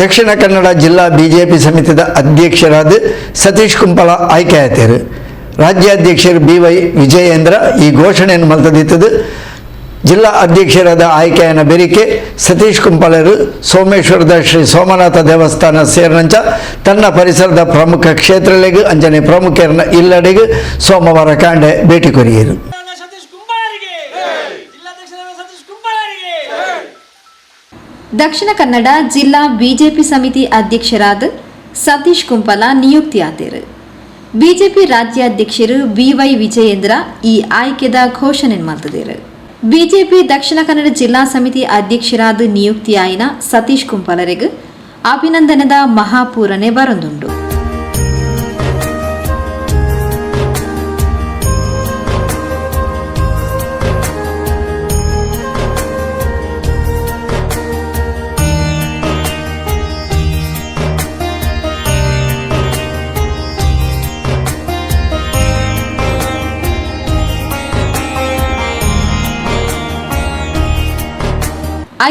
ದಕ್ಷಿಣ ಕನ್ನಡ ಜಿಲ್ಲಾ ಬಿಜೆಪಿ ಸಮಿತಿದ ಅಧ್ಯಕ್ಷರಾದ ಸತೀಶ್ ಕುಂಪಲ ಆಯ್ಕೆಯಾದರು. ರಾಜ್ಯಾಧ್ಯಕ್ಷರು BY ವಿಜಯೇಂದ್ರ ಈ ಘೋಷಣೆಯನ್ನು ಮಲ್ತದಿತ್ತದು. ಜಿಲ್ಲಾ ಅಧ್ಯಕ್ಷರಾದ ಆಯ್ಕೆಯನ ಬೆರಿಕೆ ಸತೀಶ್ ಕುಂಪಲರು ಸೋಮೇಶ್ವರದ ಶ್ರೀ ಸೋಮನಾಥ ದೇವಸ್ಥಾನ ಸೇರಿನಂಚ ತನ್ನ ಪರಿಸರದ ಪ್ರಮುಖ ಕ್ಷೇತ್ರಗಳಿಗೆ ಅಂಜನೆ ಪ್ರಮುಖರನ್ನ ಇಲ್ಲಡೆಗೆ ಸೋಮವಾರ ಕಾಂಡೆ ಭೇಟಿ ಕೊರಿಯರು. ದಕ್ಷಿಣ ಕನ್ನಡ ಜಿಲ್ಲಾ ಬಿಜೆಪಿ ಸಮಿತಿ ಅಧ್ಯಕ್ಷರಾದ ಸತೀಶ್ ಕುಂಪಲ ನಿಯುಕ್ತಿಯಾದರು. ಬಿಜೆಪಿ ರಾಜ್ಯಾಧ್ಯಕ್ಷರು BY ವಿಜಯೇಂದ್ರ ಈ ಆಯ್ಕೆದ ಘೋಷಣೆ ಮಾಡಿದರು. ಬಿಜೆಪಿ ದಕ್ಷಿಣ ಕನ್ನಡ ಜಿಲ್ಲಾ ಸಮಿತಿ ಅಧ್ಯಕ್ಷರಾದ ನಿಯುಕ್ತಿಯಾಯಿನ ಸತೀಶ್ ಕುಂಪಲರಿಗೆ ಅಭಿನಂದನದ ಮಹಾಪೂರನೆ ಬರೊಂದುಂಡು.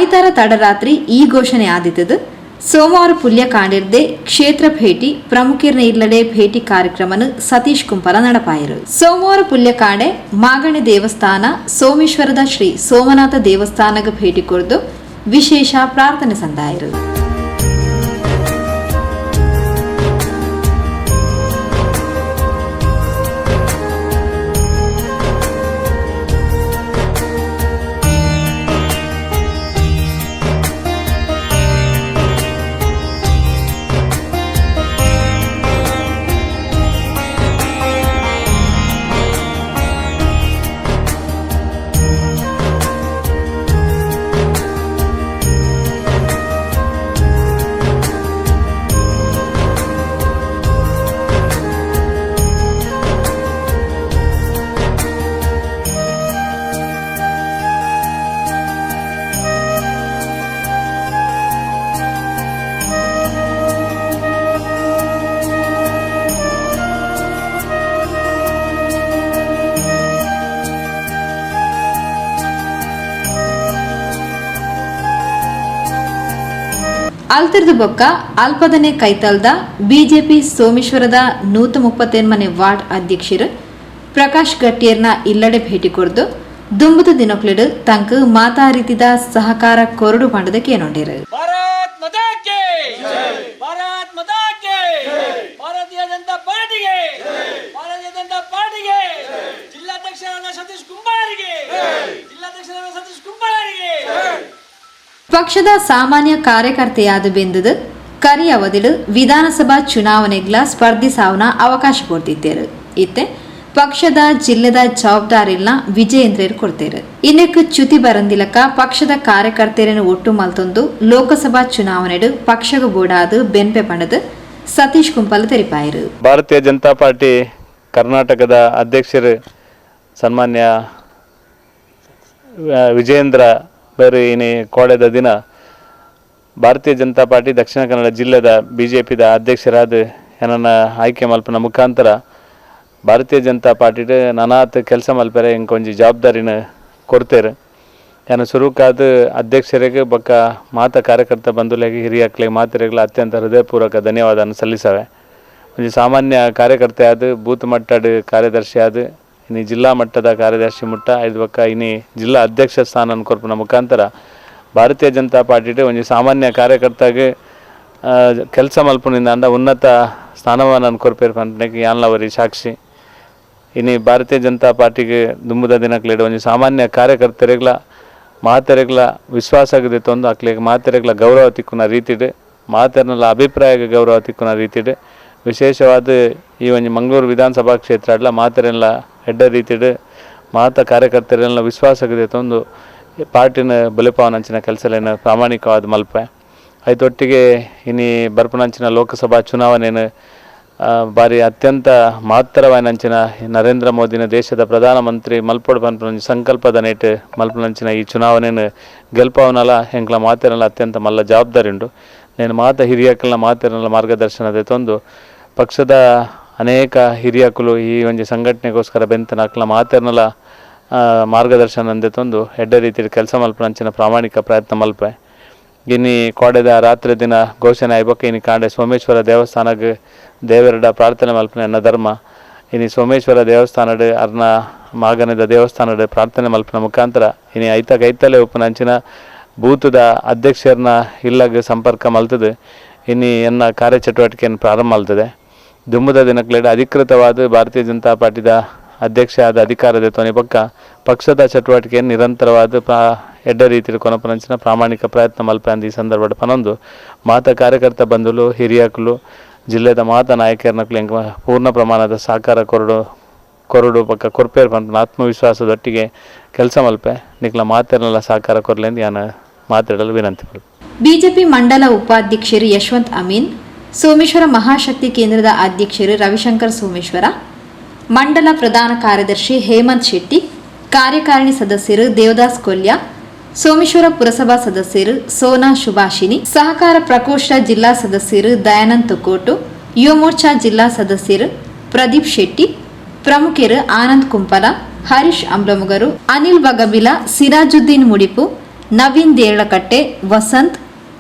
ಐತಾರ ತಡರಾತ್ರಿ ಈ ಘೋಷಣೆ ಆದಿತ್ತದು. ಸೋಮವಾರ ಪುಲ್ಯ ಕಾಂಡಿರ್ದೆ ಕ್ಷೇತ್ರ ಭೇಟಿ ಪ್ರಮುಖರ್ನ ಇಲ್ಲಡೆ ಭೇಟಿ ಕಾರ್ಯಕ್ರಮನು ಸತೀಶ್ ಕುಂಪಲ ನಡಪಾಯರು. ಸೋಮವಾರ ಪುಲ್ಯ ಕಾಂಡೆ ಮಾಗಣೆ ದೇವಸ್ಥಾನ ಸೋಮೇಶ್ವರದ ಶ್ರೀ ಸೋಮನಾಥ ದೇವಸ್ಥಾನಕ್ಕೆ ಭೇಟಿ ಕೊಡ್ದು ವಿಶೇಷ ಪ್ರಾರ್ಥನೆ ಸಂದಾಯರು. ಅಲ್ತಿರ್ದು ಬೊಕ್ಕ ಅಲ್ಪದನೆ ಕೈತಲ್ದ ಬಿಜೆಪಿ ಸೋಮೇಶ್ವರದ 138 ವಾರ್ಡ್ ಅಧ್ಯಕ್ಷರು ಪ್ರಕಾಶ್ ಗಟ್ಟಿಯರ್ನ ಇಲ್ಲಡೆ ಭೇಟಿ ಕೊಡ್ದು ದುಂಬುದ ದಿನಕ್ಲೆಡು ತಂಕ ಮಾತಾರಿತಿದ ಸಹಕಾರ ಕೊರಡು ಮಾಡದ ಕೇನೊಂಡಿರು. ಪಕ್ಷದ ಸಾಮಾನ್ಯ ಕಾರ್ಯಕರ್ತೆಯಾದ ಬೆಂದದು ಕರಿ ಅವಧಿಡು ವಿಧಾನಸಭಾ ಚುನಾವಣೆಗಳ ಸ್ಪರ್ಧಿಸಾವನ ಅವಕಾಶ ಕೊಡ್ತಿದ್ದೇರು. ಇತ್ತೆ ಪಕ್ಷದ ಜಿಲ್ಲೆದ ಜವಾಬ್ದಾರಿಲ್ನ ವಿಜಯೇಂದ್ರರು ಕೊಡ್ತೇರು. ಇನ್ನಕ್ಕೆ ಚ್ಯುತಿ ಬರಂದಿಲಕ ಪಕ್ಷದ ಕಾರ್ಯಕರ್ತೆಯರನ್ನು ಒಟ್ಟು ಮಲ್ತೊಂದು ಲೋಕಸಭಾ ಚುನಾವಣೆಡು ಪಕ್ಷಗ ಬೋಡಾದು ಬೆನ್ಪೆ ಪಂಡದು ಸತೀಶ್ ಕುಂಪಲ ತೆರಿಪಾಯರು. ಭಾರತೀಯ ಜನತಾ ಪಾರ್ಟಿ ಕರ್ನಾಟಕದ ಅಧ್ಯಕ್ಷರು ಸನ್ಮಾನ್ಯ ವಿಜಯೇಂದ್ರ ಬೇರೆ ಇನಿ ಕೋಳೆದ ದಿನ ಭಾರತೀಯ ಜನತಾ ಪಾರ್ಟಿ ದಕ್ಷಿಣ ಕನ್ನಡ ಜಿಲ್ಲೆದ ಬಿಜೆಪಿದ ಅಧ್ಯಕ್ಷರಾದ ಏನನ್ನ ಆಯ್ಕೆ ಮಲ್ಪನ ಮುಖಾಂತರ ಭಾರತೀಯ ಜನತಾ ಪಾರ್ಟಿ ನಾನಾತ್ ಕೆಲಸ ಮಲ್ಪರೆ ಇಂಕೊಂಜಿ ಜವಾಬ್ದಾರಿನ ಕೊಡ್ತೇರು. ಏನು ಸುರುಕಾದ ಅಧ್ಯಕ್ಷರಿಗೆ ಬಕ್ಕ ಮಾತ ಕಾರ್ಯಕರ್ತ ಬಂಧುಗಳಿಗೆ ಹಿರಿಯಕ್ಲಿಗೆ ಮಾತಿರಗಳ ಅತ್ಯಂತ ಹೃದಯಪೂರ್ವಕ ಧನ್ಯವಾದ ಸಲ್ಲಿಸವೆ. ಒಂದು ಸಾಮಾನ್ಯ ಕಾರ್ಯಕರ್ತೆ ಆದ ಬೂತ್ ಮಟ್ಟದ ಕಾರ್ಯದರ್ಶಿ ಆದ ಇನ್ನು ಜಿಲ್ಲಾ ಮಟ್ಟದ ಕಾರ್ಯದರ್ಶಿ ಮುಟ್ಟ ಐದು ಬಕ್ಕ ಇನ್ನು ಜಿಲ್ಲಾ ಅಧ್ಯಕ್ಷ ಸ್ಥಾನ ಕೊರ್ಪನ ಮುಖಾಂತರ ಭಾರತೀಯ ಜನತಾ ಪಾರ್ಟಿ ಒಂದು ಸಾಮಾನ್ಯ ಕಾರ್ಯಕರ್ತಾಗೆ ಕೆಲಸ ಮಲ್ಪನಿಂದ ಅಂದ ಉನ್ನತ ಸ್ಥಾನಮಾನ ಕೊರ್ಪೇರು ಪಂಟನೆಗೆ ಯಾನ್ಲವರಿ ಸಾಕ್ಷಿ. ಇನ್ನು ಭಾರತೀಯ ಜನತಾ ಪಾರ್ಟಿಗೆ ದುಂಬುದ ದಿನಕ್ಲೇಡು ಒಂದು ಸಾಮಾನ್ಯ ಕಾರ್ಯಕರ್ತರಿಗಳ ಮಾತೆರೆಗಳ ವಿಶ್ವಾಸ ಆಗದೆ ತಂದು ಅಕ್ಲಿಗೆ ಮಾತೆರೆಗಳ ಗೌರವ ತಿಕ್ಕುನ ರೀತಿಡು ಮಾತೆರನೆಲ್ಲ ಅಭಿಪ್ರಾಯ ಗೌರವ ತಿಕ್ಕುನ ರೀತಿಡು ವಿಶೇಷವಾದ ಈ ಒಂದು ಮಂಗಳೂರು ವಿಧಾನಸಭಾ ಕ್ಷೇತ್ರ ಅಲ್ಲ ಮಾತೆರೆಲ್ಲ ಹೆಡ್ಡ ರೀತಿಡು ಮಾತ ಕಾರ್ಯಕರ್ತರೆಲ್ಲ ವಿಶ್ವಾಸ ಆಗದೆ ತಂದು ಪಾರ್ಟಿನ ಬಲಿಪಾವನಂಚಿನ ಕೆಲಸಲೇನು ಪ್ರಾಮಾಣಿಕವಾದ ಮಲ್ಪೆ ಐತೊಟ್ಟಿಗೆ ಇನ್ನು ಬರ್ಪನಂಚಿನ ಲೋಕಸಭಾ ಚುನಾವಣೆಯನ್ನು ಬಾರಿ ಅತ್ಯಂತ ಮಹತ್ತರವಾದಂಚಿನ ನರೇಂದ್ರ ಮೋದಿನ ದೇಶದ ಪ್ರಧಾನಮಂತ್ರಿ ಮಲ್ಪೊಡು ಪನ್ಪನ ಸಂಕಲ್ಪದ ನೇಟು ಮಲ್ಪನಂಚಿನ ಈ ಚುನಾವಣೆಯನ್ನು ಗೆಲ್ಪವನಲ್ಲ ಹೆಂಗ್ಲ ಮಾತೇನಲ್ಲ ಅತ್ಯಂತ ಮಲ್ಲ ಜವಾಬ್ದಾರಿ ಉಂಟು. నేను ಮಾತ ಹಿರಿಯಕಲ್ನ ಮಾತಿರಲ್ಲ ಮಾರ್ಗದರ್ಶನದ ತಂದು ಪಕ್ಷದ ಅನೇಕ ಹಿರಿಯಕಲು ಈ ಒಂದು ಸಂಘಟನೆಗೋಸ್ಕರ ಬೆಂತನಕ್ಲ ಮಾತಿರಲ್ಲ ಮಾರ್ಗದರ್ಶನ ಅಂದೆ ತಂದು ಹೆಡ್ಡ ರೀತಿಯಲ್ಲಿ ಕೆಲಸ ಮಲ್ಪನಂಚಿನ ಪ್ರಾಮಾಣಿಕ ಪ್ರಯತ್ನ ಮಲ್ಪೆ ಇನ್ನು ಕೋಡೆದ ರಾತ್ರಿ ದಿನ ಘೋಷಣೆ ಆಯ್ಬೇಕು. ಇನ್ನು ಕಾಂಡೆ ಸೋಮೇಶ್ವರ ದೇವಸ್ಥಾನಕ್ಕೆ ದೇವರಡ ಪ್ರಾರ್ಥನೆ ಮಲ್ಪನೆ ನನ್ನ ಧರ್ಮ. ಇನ್ನು ಸೋಮೇಶ್ವರ ದೇವಸ್ಥಾನದ ಅರ್ನ ಮಾಗನದ ದೇವಸ್ಥಾನದ ಪ್ರಾರ್ಥನೆ ಮಲ್ಪನ ಮುಖಾಂತರ ಇನ್ನು ಐತಲೆ ಉಪನಂಚಿನ ಬೂತದ ಅಧ್ಯಕ್ಷರನ್ನ ಇಲ್ಲಾಗ ಸಂಪರ್ಕ ಮಲ್ತದೆ. ಇನ್ನು ಎನ್ನ ಕಾರ್ಯಚಟುವಟಿಕೆಯನ್ನು ಪ್ರಾರಂಭ ಮಲ್ತದೆ. ದುಂಬದ ದಿನಕ್ಲೆಡೆ ಅಧಿಕೃತವಾದ ಭಾರತೀಯ ಜನತಾ ಪಾರ್ಟಿದ ಅಧ್ಯಕ್ಷ ಆದ ಅಧಿಕಾರದ ತೊನೆ ಪಕ್ಷದ ಚಟುವಟಿಕೆಯನ್ನು ನಿರಂತರವಾದ ಎಡ್ಡ ರೀತಿಯಲ್ಲಿ ಕೊನಪನಂಚಿನ ಪ್ರಾಮಾಣಿಕ ಪ್ರಯತ್ನ ಮಲ್ಪ ಅಂದ ಈ ಸಂದರ್ಭದ ಪನೊಂದು ಮಾತ ಕಾರ್ಯಕರ್ತ ಬಂಧುಲು ಹಿರಿಯಕಲು ಜಿಲ್ಲೆದ ಮಾತ ನಾಯಕರನಕ್ಲು ಎಂಕ ಪೂರ್ಣ ಪ್ರಮಾಣದ ಸಹಕಾರ ಕೊರಡು ಪಕ್ಕ ಕೊರ್ಪೇರ್ ಪಂತ ಆತ್ಮವಿಶ್ವಾಸದೊಟ್ಟಿಗೆ ಕೆಲಸ ಮಲ್ಪೆ ನಿಕ್ಲ ಮಾತೇರನೆಲ್ಲ ಸಹಕಾರ ಕೊರಲೆಂದು ನಾನು ಮಾತಾಡಲು ವಿನಂತಿ ಮಲ್ಪೆ. ಬಿಜೆಪಿ ಮಂಡಲ ಉಪಾಧ್ಯಕ್ಷರು ಯಶವಂತ್ ಅಮೀನ್, ಸೋಮೇಶ್ವರ ಮಹಾಶಕ್ತಿ ಕೇಂದ್ರದ ಅಧ್ಯಕ್ಷರು ರವಿಶಂಕರ್ ಸೋಮೇಶ್ವರ, ಮಂಡಲ ಪ್ರಧಾನ ಕಾರ್ಯದರ್ಶಿ ಹೇಮಂತ್ ಶೆಟ್ಟಿ, ಕಾರ್ಯಕಾರಿಣಿ ಸದಸ್ಯರು ದೇವದಾಸ್ ಕೊಲ್ಯ, ಸೋಮೇಶ್ವರ ಪುರಸಭಾ ಸದಸ್ಯರು ಸೋನಾ ಶುಭಾಷಿನಿ, ಸಹಕಾರ ಪ್ರಕೋಷ್ಠ ಜಿಲ್ಲಾ ಸದಸ್ಯರು ದಯಾನಂದ್ ತುಕೋಟು, ಯುವ ಮೋರ್ಚಾ ಜಿಲ್ಲಾ ಸದಸ್ಯರು ಪ್ರದೀಪ್ ಶೆಟ್ಟಿ, ಪ್ರಮುಖರು ಆನಂದ್ ಕುಂಪಲ, ಹರೀಶ್ ಅಂಬ್ಲಮುಗರು, ಅನಿಲ್ ಬಗಬಿಲ, ಸಿರಾಜುದ್ದೀನ್ ಮುಡಿಪು, ನವೀನ್ ದೇರಳಕಟ್ಟೆ, ವಸಂತ್,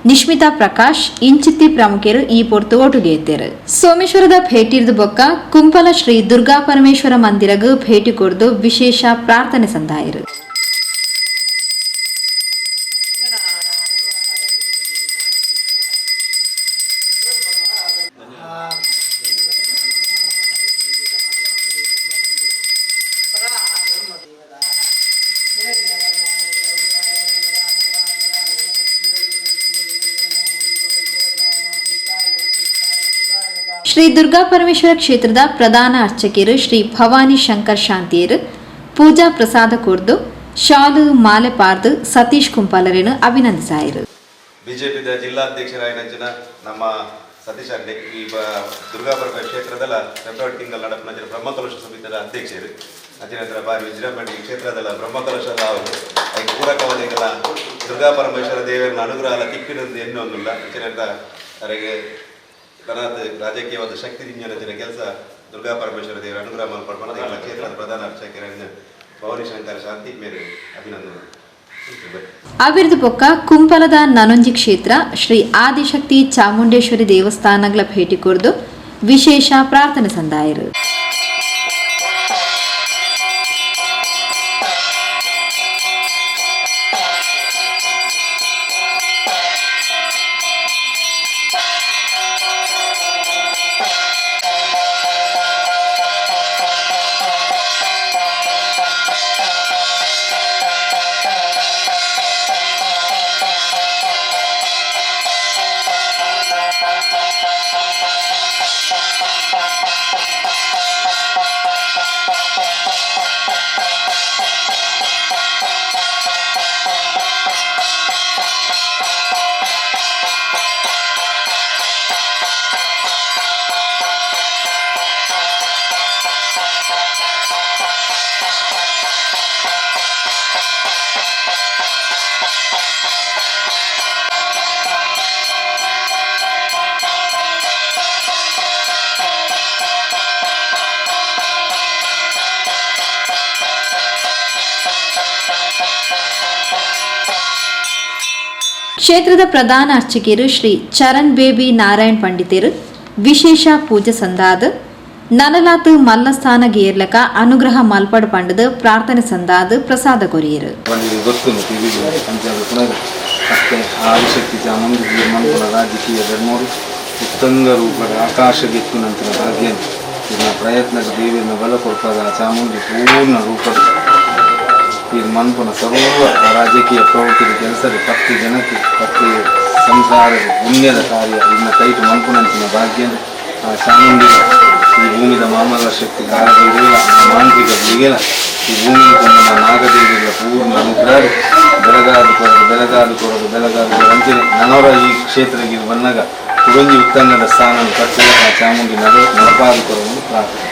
ನಿಶ್ಮಿತಾ ಪ್ರಕಾಶ್ ಇಂಚಿತ್ತಿ ಪ್ರಮುಖರು ಈ ಪೊರ್ತು ಒಟ್ಟಿಗೆ ಇದ್ದಾರೆ. ಸೋಮೇಶ್ವರದ ಭೇಟಿರ್ದು ಬೊಕ್ಕ ಕುಂಪಲ ಶ್ರೀ ದುರ್ಗಾ ಪರಮೇಶ್ವರ ಮಂದಿರಗೂ ಭೇಟಿ ಕೊಡ್ದು ವಿಶೇಷ ಪ್ರಾರ್ಥನೆ ಸಂದಾಯರು. ಶ್ರೀ ದುರ್ಗಾ ಪರಮೇಶ್ವರ ಕ್ಷೇತ್ರದ ಪ್ರಧಾನ ಅರ್ಚಕರು ಶ್ರೀ ಭವಾನಿ ಶಂಕರ್ ಶಾಂತಿಯರು ಪೂಜಾ ಪ್ರಸಾದ ಕೊರ್ದು ಶಾಲು ಮಾಲೆ ಪಾರ್ದು ಸತೀಶ್ ಕುಂಪಾಲರನ್ನು ಅಭಿನಂದಿಸಾಯಿರು. ಬಿಜೆಪಿದ ಜಿಲ್ಲಾಧ್ಯಕ್ಷರಾಗಿನ ನಮ್ಮ ಸತೀಶ್ ಅಡ್ಡೆ ಈ ದುರ್ಗಾ ಪರಮೇಶ್ವರ ಕ್ಷೇತ್ರದಲ್ಲ ಫೆಬ್ರವರಿ ತಿಂಗಳು ನಡಪಿನ ಬ್ರಹ್ಮಕಲಶ ಸಮಿತಿಯ ಅಧ್ಯಕ್ಷರು ಅಚಿನಂತರ ಬಾರಿ ವಿಜೃಂಭಣೆ ಕ್ಷೇತ್ರದಲ್ಲ ಬ್ರಹ್ಮಕಲಶದ ಅವರು ಅದಕ್ಕೆ ಪೂರಕವಾದ ದುರ್ಗಾ ಪರಮೇಶ್ವರ ದೇವರನ್ನ ಅನುಗ್ರಹ ತಿಕ್ಕಿನದು ಎನ್ನುವುದಿಲ್ಲ ಅಚಿನಂತರ ಅವರಿಗೆ ಕನಾತ್ ರಾಜಕೀಯವಾದ ಶಕ್ತಿ ನಿಂಜನ ಕೆಲಸ ದುರ್ಗಾ ಪರಮೇಶ್ವರ ದೇವರ ಅನುಗ್ರಹ ಮಾಡ್ಕೊಂಡು ಕ್ಷೇತ್ರದ ಪ್ರಧಾನ ಅರ್ಚಕರಾದ ಭವಾನಿ ಶಂಕರ ಶಾಂತಿ ಮೇರೆ ಅಭಿನಂದನೆ. ಅವಿರ್ದು ಪೊಕ್ಕ ಕುಂಪಲದ ನನೊಂಜಿ ಕ್ಷೇತ್ರ ಶ್ರೀ ಆದಿಶಕ್ತಿ ಚಾಮುಂಡೇಶ್ವರಿ ದೇವಸ್ಥಾನಗಳ ಭೇಟಿ ಕೊರ್ದು ವಿಶೇಷ ಪ್ರಾರ್ಥನೆ ಸಂದಾಯರು. ಕ್ಷೇತ್ರದ ಪ್ರಧಾನ ಅರ್ಚಕರು ಶ್ರೀ ಚರಣ್ ಬೇಬಿ ನಾರಾಯಣ್ ಪಂಡಿತರು ವಿಶೇಷ ಪೂಜೆ ಸಂದಾದ ನನಲಾತು ಮಲ್ಲಸ್ಥಾನ ಗೇರ್ಲಕ ಅನುಗ್ರಹ ಮಲ್ಪಡು ಪಂಡದ ಪ್ರಾರ್ಥನೆ ಸಂದಾದ ಪ್ರಸಾದ ಕೊರಿಯರು. ಆದಿಶಕ್ತಿ ಚಾಮುಂಡಿ ಮನ್ಪುರ ರಾಜಕೀಯ ಧರ್ಮರು ಉತ್ತಂಗ ರೂಪದ ಆಕಾಶಗೆತ್ತು ನಂತರ ಭಾಗ್ಯ ಇದನ್ನ ಪ್ರಯತ್ನದ ದೇವಿಯನ್ನು ಬಲ ಕೊಡ್ಪದ ಚಾಮುಂಡಿ ಪೂರ್ಣ ರೂಪದ ಈ ಮನ್ಪುನ ಸರ್ವ ರಾಜಕೀಯ ಪ್ರವೃತ್ತಿಯ ಕೆಲಸದ ಪತ್ತು ಜನಕ್ಕೆ ಪತ್ತು ಸಂಸಾರದ ಪುಣ್ಯದ ಕಾರ್ಯ ಇನ್ನು ಕೈಟು ಮನ್ಪುನಂಚಿನ ಭಾಗ್ಯ ಆ ಚಾಮುಂಡಿ ಈ ಭೂಮಿದ ಮಾಮಲ ಶಕ್ತಿ ಕಾಲಗಳಿಲ್ಲ ಮಾಂತ್ರಿಕಗಳಿಗೆಲ್ಲ ಈ ಭೂಮಿ ತನ್ನ ನಾಗದೇವಿಗಳ ಪೂರ್ಣ ಅನುಗ್ರಹ ಬೆಳಗಾದು ಅಂಚನೆ ನನವರ ಈ ಕ್ಷೇತ್ರಕ್ಕೆ ಬಂದಾಗ ಕುರಂಜಿ ಉತ್ತಂಗದ ಸ್ಥಾನ ಕಟ್ಟಿದ ಆ ಚಾಮುಂಡಿ ನಡಪಾದು ಕೊರಲು ಪ್ರಾರ್ಥನೆ.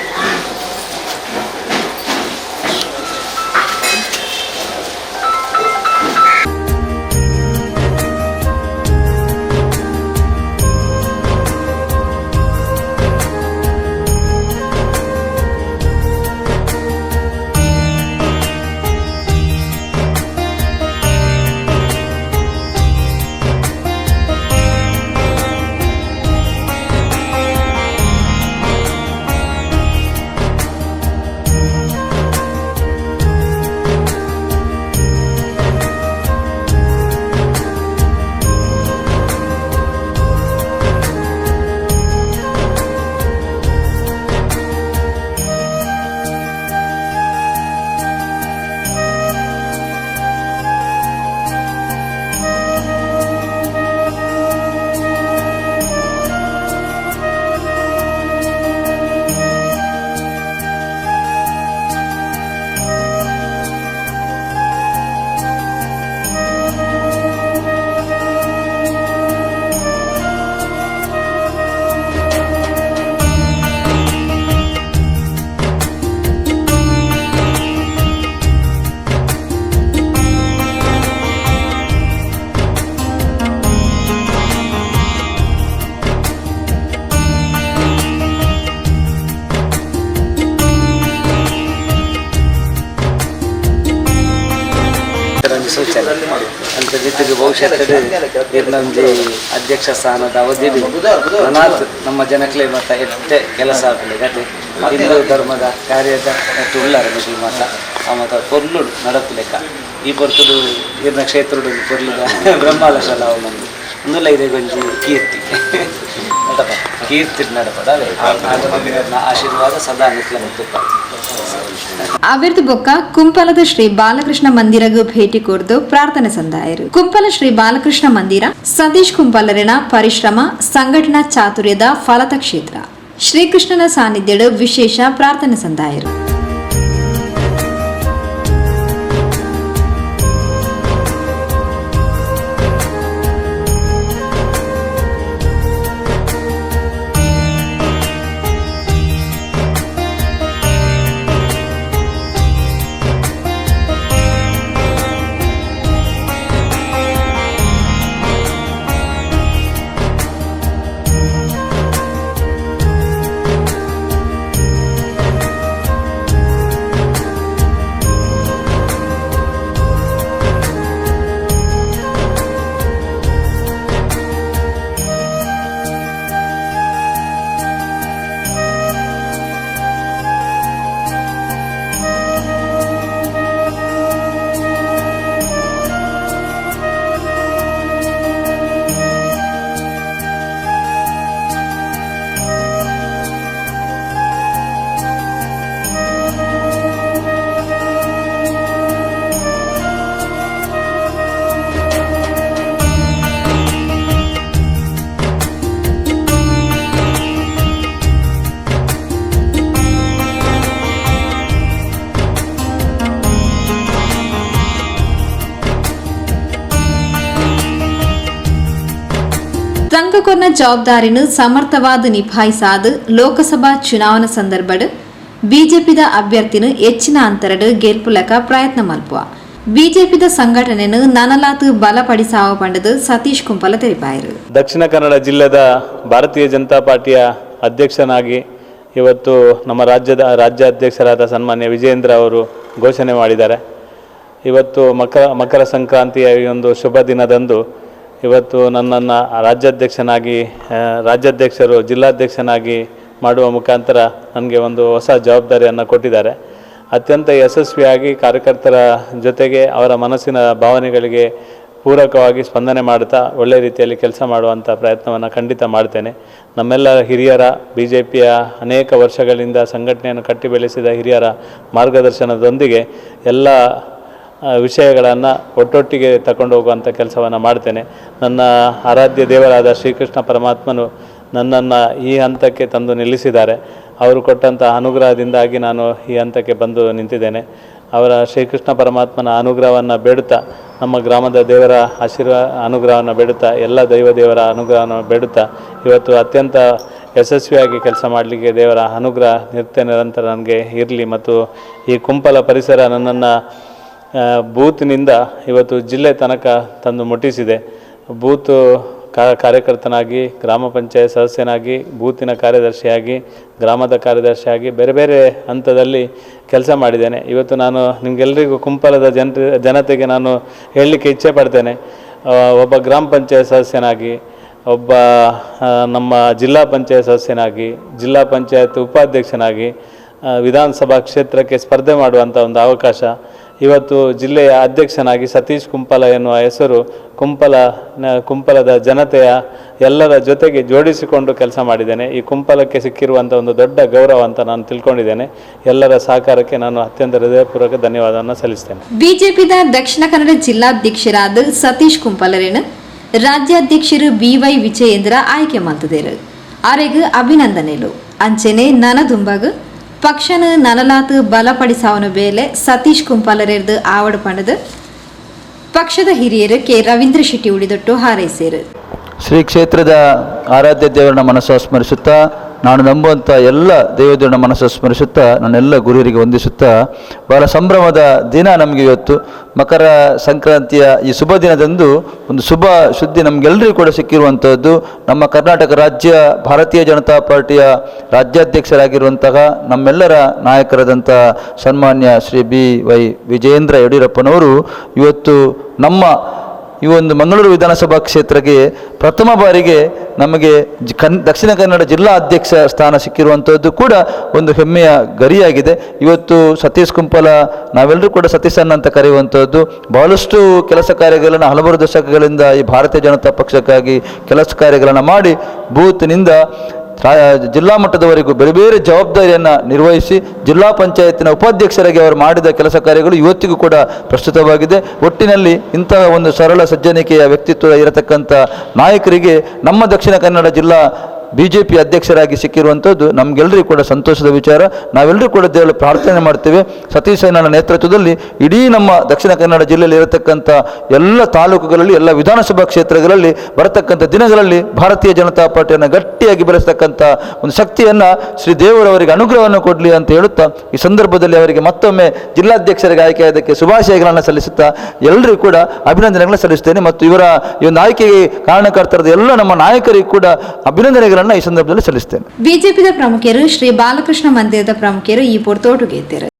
ಇತ್ತ ಜೊತೆಗೆ ಭವಿಷ್ಯದಲ್ಲಿ ಇರ್ನಂಜಿ ಅಧ್ಯಕ್ಷ ಸ್ಥಾನದ ಅವಧಿಯಲ್ಲಿ ನನಾತ್ ನಮ್ಮ ಜನಕ್ಲೆ ಮತ್ತು ಎಷ್ಟೇ ಕೆಲಸ ಆಗಲಿ ಗತೆ ಹಿಂದೂ ಧರ್ಮದ ಕಾರ್ಯದ ಮತ್ತು ಉಳ್ಳಾರ ಬಗ್ಗೆ ಮಾತ ಆ ಮತ್ತು ಪೊರ್ಲು ನಡಪಲೆಕ್ಕ ಈ ಪೊರ್ತುಡು ಇರ್ನ ಕ್ಷೇತ್ರಡು ಪೊರ್ಲುದ ಬ್ರಹ್ಮಾಲಶಾಲ ಅವನೊಂದು ಒಂದುಲ್ಲ ಇದೆ ಗೊಂಜಿ ಕೀರ್ತಿ ನಡಪ ಕೀರ್ತಿ ನಡಪದ ಆಶೀರ್ವಾದ ಸದಾ ನಿತ್ಲ ಮುತ್ತುಪ್ಪ. ಅವಿರ್ದು ಬೊಕ್ಕ ಕುಂಪಲದ ಶ್ರೀ ಬಾಲಕೃಷ್ಣ ಮಂದಿರಗೂ ಭೇಟಿ ಕೊರ್ದು ಪ್ರಾರ್ಥನೆ ಸಂದಾಯರು. ಕುಂಪಲ ಶ್ರೀ ಬಾಲಕೃಷ್ಣ ಮಂದಿರ ಸತೀಶ್ ಕುಂಪಲರಿನ ಪರಿಶ್ರಮ ಸಂಘಟನಾ ಚಾತುರ್ಯದ ಫಲತ ಕ್ಷೇತ್ರ. ಶ್ರೀಕೃಷ್ಣನ ಸಾನ್ನಿಧ್ಯಡು ವಿಶೇಷ ಪ್ರಾರ್ಥನೆ ಸಂದಾಯರು. ತಂಗಕೊರ್ನ ಜವಾಬ್ದಾರಿನ ಸಮರ್ಥವಾದ ನಿಭಾಯಿಸಾದ ಲೋಕಸಭಾ ಚುನಾವಣಾ ಸಂದರ್ಭಡ್ ಬಿಜೆಪಿದ ಅಭ್ಯರ್ಥಿನ ಹೆಚ್ಚಿನ ಅಂತರಡ್ ಗೆಲ್ಪುಲಕ ಪ್ರಯತ್ನ ಮಲ್ಪುವ ಬಿಜೆಪಿದ ಸಂಘಟನೆಯನ್ನು ನನಲಾತು ಬಲಪಡಿಸಾವ ಪಂಡದು ಸತೀಶ್ ಕುಂಪಲ ತೆರಿಪಾಯರು. ದಕ್ಷಿಣ ಕನ್ನಡ ಜಿಲ್ಲೆದ ಭಾರತೀಯ ಜನತಾ ಪಾರ್ಟಿಯ ಅಧ್ಯಕ್ಷನಾಗಿ ಇವತ್ತು ನಮ್ಮ ರಾಜ್ಯಾಧ್ಯಕ್ಷರಾದ ಸನ್ಮಾನ್ಯ ವಿಜಯೇಂದ್ರ ಅವರು ಘೋಷಣೆ ಮಾಡಿದ್ದಾರೆ. ಇವತ್ತು ಮಕರ ಸಂಕ್ರಾಂತಿಯ ಈ ಒಂದು ಶುಭ ದಿನದಂದು ಇವತ್ತು ನನ್ನನ್ನು ರಾಜ್ಯಾಧ್ಯಕ್ಷರು ಜಿಲ್ಲಾಧ್ಯಕ್ಷನಾಗಿ ಮಾಡುವ ಮುಖಾಂತರ ನನಗೆ ಒಂದು ಹೊಸ ಜವಾಬ್ದಾರಿಯನ್ನು ಕೊಟ್ಟಿದ್ದಾರೆ. ಅತ್ಯಂತ ಯಶಸ್ವಿಯಾಗಿ ಕಾರ್ಯಕರ್ತರ ಜೊತೆಗೆ ಅವರ ಮನಸ್ಸಿನ ಭಾವನೆಗಳಿಗೆ ಪೂರಕವಾಗಿ ಸ್ಪಂದನೆ ಮಾಡ್ತಾ ಒಳ್ಳೆ ರೀತಿಯಲ್ಲಿ ಕೆಲಸ ಮಾಡುವಂಥ ಪ್ರಯತ್ನವನ್ನು ಖಂಡಿತ ಮಾಡ್ತೇನೆ. ನಮ್ಮೆಲ್ಲ ಹಿರಿಯರ BJPಯ ಅನೇಕ ವರ್ಷಗಳಿಂದ ಸಂಘಟನೆಯನ್ನು ಕಟ್ಟಿ ಬೆಳೆಸಿದ ಹಿರಿಯರ ಮಾರ್ಗದರ್ಶನದೊಂದಿಗೆ ಎಲ್ಲ ವಿಷಯಗಳನ್ನು ಒಟ್ಟೊಟ್ಟಿಗೆ ತಗೊಂಡು ಹೋಗುವಂಥ ಕೆಲಸವನ್ನು ಮಾಡ್ತೇನೆ. ನನ್ನ ಆರಾಧ್ಯ ದೇವರಾದ ಶ್ರೀಕೃಷ್ಣ ಪರಮಾತ್ಮನು ನನ್ನನ್ನು ಈ ಹಂತಕ್ಕೆ ತಂದು ನಿಲ್ಲಿಸಿದ್ದಾರೆ. ಅವರು ಕೊಟ್ಟಂಥ ಅನುಗ್ರಹದಿಂದಾಗಿ ನಾನು ಈ ಹಂತಕ್ಕೆ ಬಂದು ನಿಂತಿದ್ದೇನೆ. ಅವರ ಶ್ರೀಕೃಷ್ಣ ಪರಮಾತ್ಮನ ಅನುಗ್ರಹವನ್ನು ಬೇಡುತ್ತಾ, ನಮ್ಮ ಗ್ರಾಮದ ದೇವರ ಅನುಗ್ರಹವನ್ನು ಬೇಡುತ್ತಾ, ಎಲ್ಲ ದೇವರ ಅನುಗ್ರಹವನ್ನು ಬೇಡುತ್ತಾ ಇವತ್ತು ಅತ್ಯಂತ ಯಶಸ್ವಿಯಾಗಿ ಕೆಲಸ ಮಾಡಲಿಕ್ಕೆ ದೇವರ ಅನುಗ್ರಹ ನಿರಂತರ ನನಗೆ ಇರಲಿ. ಮತ್ತು ಈ ಕುಂಪಲ ಪರಿಸರ ನನ್ನನ್ನು ಬೂತ್ನಿಂದ ಇವತ್ತು ಜಿಲ್ಲೆ ತನಕ ತಂದು ಮುಟ್ಟಿಸಿದೆ. ಬೂತು ಕಾರ್ಯಕರ್ತನಾಗಿ, ಗ್ರಾಮ ಪಂಚಾಯತ್ ಸದಸ್ಯನಾಗಿ, ಬೂತಿನ ಕಾರ್ಯದರ್ಶಿಯಾಗಿ, ಗ್ರಾಮದ ಕಾರ್ಯದರ್ಶಿಯಾಗಿ ಬೇರೆ ಬೇರೆ ಹಂತದಲ್ಲಿ ಕೆಲಸ ಮಾಡಿದ್ದೇನೆ. ಇವತ್ತು ನಾನು ನಿಮಗೆಲ್ಲರಿಗೂ ಕುಂಪಲದ ಜನತೆಗೆ ನಾನು ಹೇಳಲಿಕ್ಕೆ ಇಚ್ಛೆ ಪಡ್ತೇನೆ. ಒಬ್ಬ ಗ್ರಾಮ ಪಂಚಾಯತ್ ಸದಸ್ಯನಾಗಿ, ಒಬ್ಬ ನಮ್ಮ ಜಿಲ್ಲಾ ಪಂಚಾಯತ್ ಸದಸ್ಯನಾಗಿ, ಜಿಲ್ಲಾ ಪಂಚಾಯತ್ ಉಪಾಧ್ಯಕ್ಷನಾಗಿ ವಿಧಾನಸಭಾ ಕ್ಷೇತ್ರಕ್ಕೆ ಸ್ಪರ್ಧೆ ಮಾಡುವಂಥ ಒಂದು ಅವಕಾಶ, ಇವತ್ತು ಜಿಲ್ಲೆಯ ಅಧ್ಯಕ್ಷನಾಗಿ ಸತೀಶ್ ಕುಂಪಲ ಎನ್ನುವ ಹೆಸರು ಕುಂಪಲದ ಜನತೆಯ ಎಲ್ಲರ ಜೊತೆಗೆ ಜೋಡಿಸಿಕೊಂಡು ಕೆಲಸ ಮಾಡಿದ್ದೇನೆ. ಈ ಕುಂಪಲಕ್ಕೆ ಸಿಕ್ಕಿರುವಂಥ ಒಂದು ದೊಡ್ಡ ಗೌರವ ಅಂತ ನಾನು ತಿಳ್ಕೊಂಡಿದ್ದೇನೆ. ಎಲ್ಲರ ಸಹಕಾರಕ್ಕೆ ನಾನು ಅತ್ಯಂತ ಹೃದಯಪೂರ್ವಕ ಧನ್ಯವಾದವನ್ನು ಸಲ್ಲಿಸ್ತೇನೆ. ಬಿಜೆಪಿದ ದಕ್ಷಿಣ ಕನ್ನಡ ಜಿಲ್ಲಾಧ್ಯಕ್ಷರಾದ ಸತೀಶ್ ಕುಂಪಲರೇನು ರಾಜ್ಯಾಧ್ಯಕ್ಷರು BY ವಿಜಯೇಂದ್ರ ಆಯ್ಕೆ ಮಾಡ್ತಿದ್ದಾರೆ. ಅವರಿಗೆ ಅಭಿನಂದನೆಗಳು. ಅಂಚೆನೆ ನನದುಂಬಾಗ ಪಕ್ಷನ ನನಲಾತು ಬಲಪಡಿಸಾವನ ಬೇಲೆ ಸತೀಶ್ ಕುಂಪಲರೆರ್ದು ಆವಡು ಪಂಡದು ಪಕ್ಷದ ಹಿರಿಯರು ಕೆ ರವೀಂದ್ರ ಶೆಟ್ಟಿ ಉಳಿದೊಟ್ಟು ಹಾರೈಸಿದರು. ಶ್ರೀ ಕ್ಷೇತ್ರದ ಆರಾಧ್ಯ ದೇವರನ್ನ ಮನಸ್ಸು ಸ್ಮರಿಸುತ್ತಾ, ನಾನು ನಂಬುವಂಥ ಎಲ್ಲ ದೇವದೇವರನ್ನ ಮನಸ್ಸು ಸ್ಮರಿಸುತ್ತಾ, ನನ್ನೆಲ್ಲ ಗುರುವರಿಗೆ ವಂದಿಸುತ್ತಾ, ಬಹಳ ಸಂಭ್ರಮದ ದಿನ ನಮಗೆ ಇವತ್ತು. ಮಕರ ಸಂಕ್ರಾಂತಿಯ ಈ ಶುಭ ದಿನದಂದು ಒಂದು ಶುಭ ಸುದ್ದಿ ನಮಗೆಲ್ಲರಿಗೂ ಕೂಡ ಸಿಕ್ಕಿರುವಂಥದ್ದು. ನಮ್ಮ ಕರ್ನಾಟಕ ರಾಜ್ಯ ಭಾರತೀಯ ಜನತಾ ಪಾರ್ಟಿಯ ರಾಜ್ಯಾಧ್ಯಕ್ಷರಾಗಿರುವಂತಹ ನಮ್ಮೆಲ್ಲರ ನಾಯಕರಾದಂಥ ಸನ್ಮಾನ್ಯ ಶ್ರೀ BY ವಿಜಯೇಂದ್ರ ಯಡಿಯೂರಪ್ಪನವರು ಇವತ್ತು ನಮ್ಮ ಈ ಒಂದು ಮಂಗಳೂರು ವಿಧಾನಸಭಾ ಕ್ಷೇತ್ರಕ್ಕೆ ಪ್ರಥಮ ಬಾರಿಗೆ ನಮಗೆ ದಕ್ಷಿಣ ಕನ್ನಡ ಜಿಲ್ಲಾ ಅಧ್ಯಕ್ಷ ಸ್ಥಾನ ಸಿಕ್ಕಿರುವಂಥದ್ದು ಕೂಡ ಒಂದು ಹೆಮ್ಮೆಯ ಗರಿಯಾಗಿದೆ. ಇವತ್ತು ಸತೀಶ್ ಕುಂಪಲ, ನಾವೆಲ್ಲರೂ ಕೂಡ ಸತೀಶ್ ಅಣ್ಣ ಅಂತ ಕರೆಯುವಂಥದ್ದು, ಬಹಳಷ್ಟು ಕೆಲಸ ಕಾರ್ಯಗಳನ್ನು ಹಲವಾರು ದಶಕಗಳಿಂದ ಈ ಭಾರತೀಯ ಜನತಾ ಪಕ್ಷಕ್ಕಾಗಿ ಕೆಲಸ ಕಾರ್ಯಗಳನ್ನು ಮಾಡಿ ಬೂತ್ನಿಂದ ಜಿಲ್ಲಾ ಮಟ್ಟದವರೆಗೂ ಬೇರೆ ಬೇರೆ ಜವಾಬ್ದಾರಿಯನ್ನು ನಿರ್ವಹಿಸಿ ಜಿಲ್ಲಾ ಪಂಚಾಯತಿನ ಉಪಾಧ್ಯಕ್ಷರಾಗಿ ಅವರು ಮಾಡಿದ ಕೆಲಸ ಕಾರ್ಯಗಳು ಇವತ್ತಿಗೂ ಕೂಡ ಪ್ರಸ್ತುತವಾಗಿದೆ. ಒಟ್ಟಿನಲ್ಲಿ ಇಂತಹ ಒಂದು ಸರಳ ಸಜ್ಜನಿಕೆಯ ವ್ಯಕ್ತಿತ್ವ ಇರತಕ್ಕಂಥ ನಾಯಕರಿಗೆ ನಮ್ಮ ದಕ್ಷಿಣ ಕನ್ನಡ ಜಿಲ್ಲಾ BJP ಅಧ್ಯಕ್ಷರಾಗಿ ಸಿಕ್ಕಿರುವಂಥದ್ದು ನಮಗೆಲ್ಲರಿಗೂ ಕೂಡ ಸಂತೋಷದ ವಿಚಾರ. ನಾವೆಲ್ಲರೂ ಕೂಡ ದೇವರಲ್ಲಿ ಪ್ರಾರ್ಥನೆ ಮಾಡ್ತೇವೆ, ಸತೀಶ್ ಅಣ್ಣನ ನೇತೃತ್ವದಲ್ಲಿ ಇಡೀ ನಮ್ಮ ದಕ್ಷಿಣ ಕನ್ನಡ ಜಿಲ್ಲೆಯಲ್ಲಿ ಇರತಕ್ಕಂಥ ಎಲ್ಲ ತಾಲೂಕುಗಳಲ್ಲಿ, ಎಲ್ಲ ವಿಧಾನಸಭಾ ಕ್ಷೇತ್ರಗಳಲ್ಲಿ ಬರತಕ್ಕಂಥ ದಿನಗಳಲ್ಲಿ ಭಾರತೀಯ ಜನತಾ ಪಾರ್ಟಿಯನ್ನು ಗಟ್ಟಿಯಾಗಿ ಬೆಳೆಸ್ತಕ್ಕಂಥ ಒಂದು ಶಕ್ತಿಯನ್ನು ಶ್ರೀ ದೇವರವರಿಗೆ ಅನುಗ್ರಹವನ್ನು ಕೊಡಲಿ ಅಂತ ಹೇಳುತ್ತಾ, ಈ ಸಂದರ್ಭದಲ್ಲಿ ಅವರಿಗೆ ಮತ್ತೊಮ್ಮೆ ಜಿಲ್ಲಾಧ್ಯಕ್ಷರಿಗೆ ಆಯ್ಕೆಯಾದಕ್ಕೆ ಶುಭಾಶಯಗಳನ್ನು ಸಲ್ಲಿಸುತ್ತಾ ಎಲ್ಲರಿಗೂ ಕೂಡ ಅಭಿನಂದನೆಗಳನ್ನು ಸಲ್ಲಿಸ್ತೇನೆ. ಮತ್ತು ಇವರ ಈ ಒಂದು ಆಯ್ಕೆಗೆ ಕಾರಣಕರ್ತರಾದ ಎಲ್ಲ ನಮ್ಮ ನಾಯಕರಿಗೂ ಕೂಡ ಅಭಿನಂದನೆಗಳನ್ನು ಈ ಸಂದರ್ಭದಲ್ಲಿ ಸಲ್ಲಿಸ್ತೇನೆ. ಬಿಜೆಪಿದ ಪ್ರಮುಖರು ಶ್ರೀ ಬಾಲಕೃಷ್ಣ ಮಂದಿರದ ಪ್ರಮುಖರು ಈ ಪೊರ್ತೋಟು ಗೆದ್ದರು.